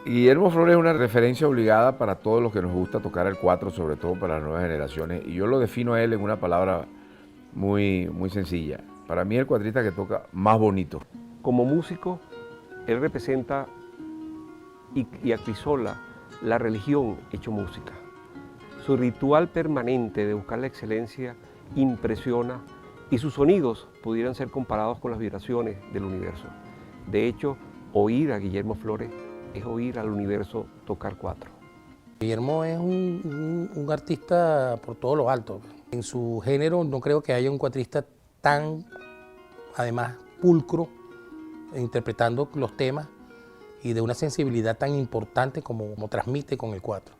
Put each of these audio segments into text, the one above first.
Guillermo Flores es una referencia obligada para todos los que nos gusta tocar el cuatro, sobre todo para las nuevas generaciones. Y yo lo defino a él en una palabra muy sencilla. Para mí el cuatrista que toca más bonito. Como músico, él representa y acrisola la religión hecho música. Su ritual permanente de buscar la excelencia impresiona y sus sonidos pudieran ser comparados con las vibraciones del universo. De hecho, oír a Guillermo Flores es oír al universo tocar cuatro. Guillermo es un artista por todo lo alto. En su género no creo que haya un cuatrista tan, además, pulcro, interpretando los temas y de una sensibilidad tan importante como transmite con el cuatro.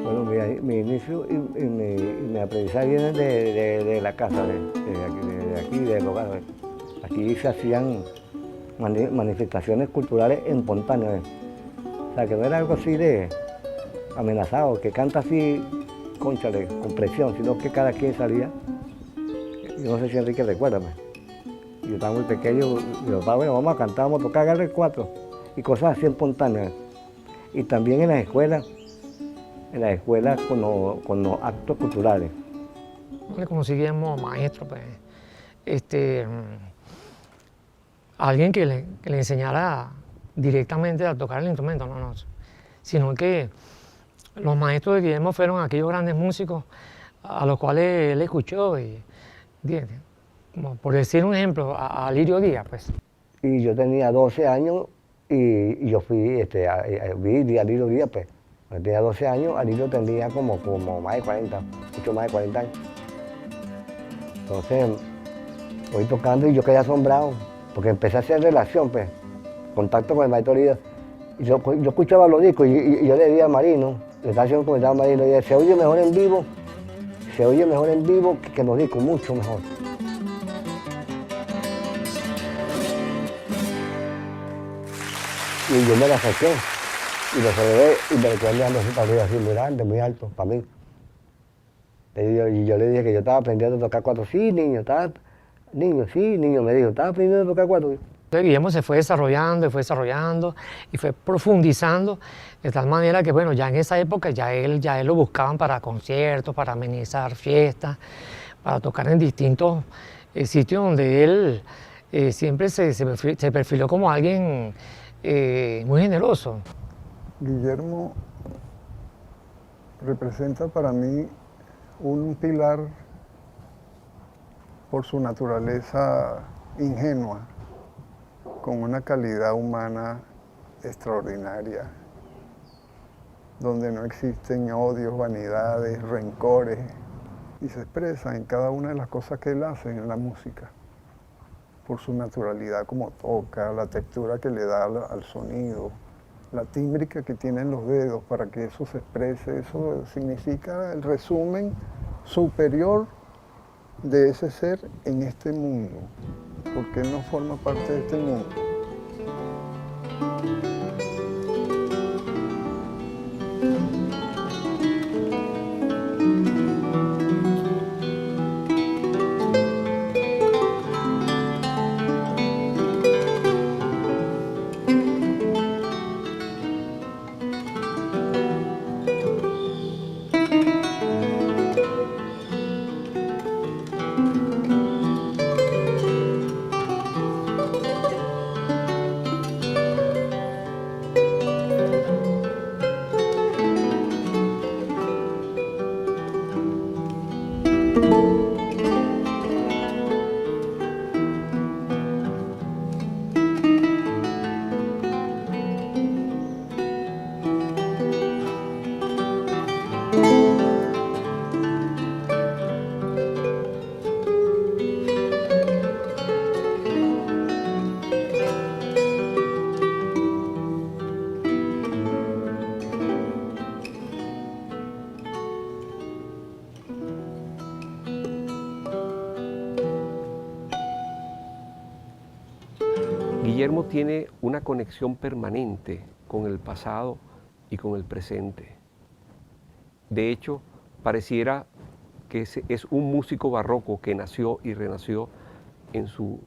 Bueno, mi inicio y mi aprendizaje viene de la casa, de aquí, del hogar. Aquí se hacían manifestaciones culturales espontáneas. O sea, que no era algo así de amenazado, que canta así, cónchale, con presión, sino que cada quien salía. Yo no sé si Enrique recuerda, pues. Yo estaba muy pequeño, mi papá, bueno, vamos a cantar, vamos a tocar agarre el cuatro, y cosas así espontáneas. Y también en las escuelas con los actos culturales. Le conseguimos maestro, pues, alguien que le enseñara directamente a tocar el instrumento, no, sino que los maestros de Guillermo fueron aquellos grandes músicos a los cuales él escuchó, y, como por decir un ejemplo, a Lirio Díaz, pues. Y yo tenía 12 años y yo fui, vi a Lirio Díaz, pues. Cuando tenía 12 años, Alilio tenía como más de 40, mucho más de 40 años. Entonces, voy tocando y yo quedé asombrado, porque empecé a hacer relación, pues, contacto con el maestro Líder. Y yo escuchaba los discos y yo le decía a Marino, le estaba haciendo un comentario a Marino, y decía, se oye mejor en vivo que en los discos, mucho mejor. Y yo me la acerqué. Y lo celebré y me lo quedé mirando así para arriba, así muy grande, muy alto, para mí. Y yo le dije que yo estaba aprendiendo a tocar cuatro. Sí, niño, me dijo, estaba aprendiendo a tocar cuatro. Entonces Guillermo se fue desarrollando y fue profundizando de tal manera que, bueno, ya en esa época ya él lo buscaban para conciertos, para amenizar fiestas, para tocar en distintos sitios donde él siempre se perfiló como alguien muy generoso. Guillermo representa para mí un pilar por su naturaleza ingenua, con una calidad humana extraordinaria, donde no existen odios, vanidades, rencores, y se expresa en cada una de las cosas que él hace en la música, por su naturalidad como toca, la textura que le da al sonido, la tímbrica que tienen los dedos para que eso se exprese. Eso significa el resumen superior de ese ser en este mundo, porque él no forma parte de este mundo. Guillermo tiene una conexión permanente con el pasado y con el presente. De hecho, pareciera que es un músico barroco que nació y renació en su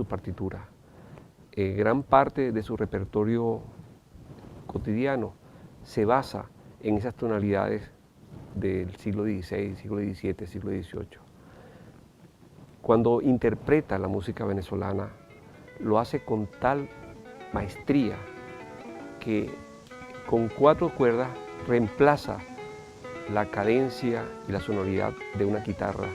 partitura. Gran parte de su repertorio cotidiano se basa en esas tonalidades del siglo XVI, siglo XVII, siglo XVIII. Cuando interpreta la música venezolana, lo hace con tal maestría que con 4 cuerdas reemplaza la cadencia y la sonoridad de una guitarra.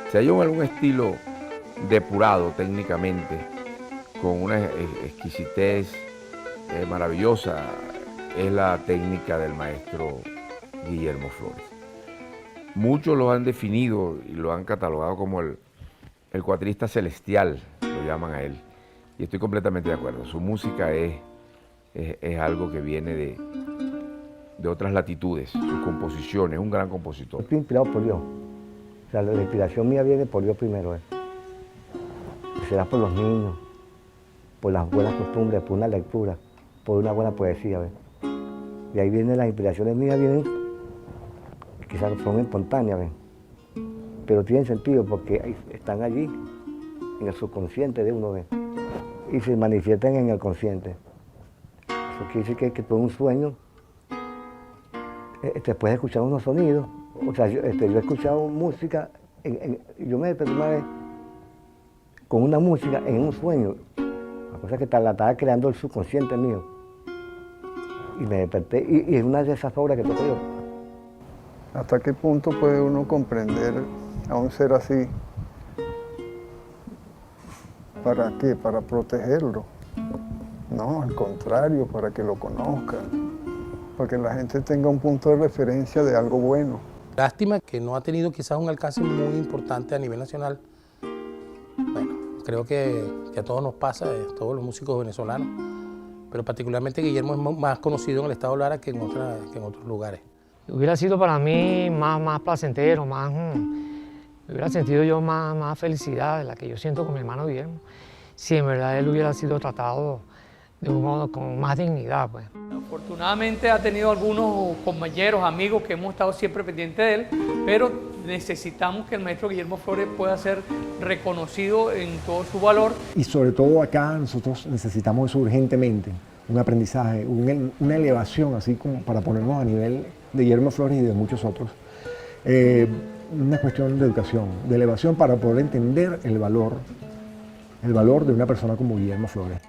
Si hay algún estilo depurado técnicamente, con una exquisitez maravillosa, es la técnica del maestro Guillermo Flores. Muchos lo han definido y lo han catalogado como el cuatrista celestial, lo llaman a él, y estoy completamente de acuerdo. Su música es algo que viene de otras latitudes, sus composiciones, es un gran compositor. Estoy inspirado por Dios. O sea, la inspiración mía viene por Dios primero. Será por los niños, por las buenas costumbres, por una lectura, por una buena poesía. ¿Ves? Y ahí vienen las inspiraciones mías, quizás son espontáneas, ¿ves? Pero tienen sentido porque están allí, en el subconsciente de uno, ¿ves? Y se manifiestan en el consciente. Eso quiere decir que por un sueño, después de escuchar unos sonidos, o sea, yo he escuchado música, yo me desperté una vez con una música en un sueño, la cosa que la estaba creando el subconsciente mío. Y me desperté, y es una de esas obras que toco yo. ¿Hasta qué punto puede uno comprender a un ser así? ¿Para qué? ¿Para protegerlo? No, al contrario, para que lo conozcan, para que la gente tenga un punto de referencia de algo bueno. Lástima que no ha tenido quizás un alcance muy importante a nivel nacional. Bueno, creo que a todos nos pasa, a todos los músicos venezolanos, pero particularmente Guillermo es más conocido en el estado Lara que en otros lugares. Hubiera sido para mí más placentero, hubiera sentido yo más felicidad de la que yo siento con mi hermano Guillermo, si en verdad él hubiera sido tratado de un modo con más dignidad, pues. Afortunadamente ha tenido algunos compañeros, amigos que hemos estado siempre pendientes de él, pero necesitamos que el maestro Guillermo Flores pueda ser reconocido en todo su valor. Y sobre todo acá nosotros necesitamos eso urgentemente, un aprendizaje, una elevación, así como para ponernos a nivel de Guillermo Flores y de muchos otros. Una cuestión de educación, de elevación para poder entender el valor de una persona como Guillermo Flores.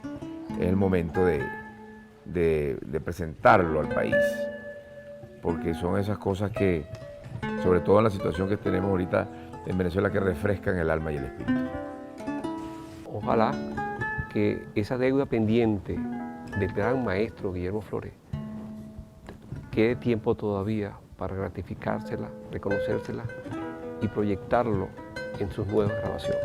Es el momento de presentarlo al país, porque son esas cosas que, sobre todo en la situación que tenemos ahorita en Venezuela, que refrescan el alma y el espíritu. Ojalá que esa deuda pendiente del gran maestro Guillermo Flores quede tiempo todavía para gratificársela, reconocérsela y proyectarlo en sus nuevas grabaciones.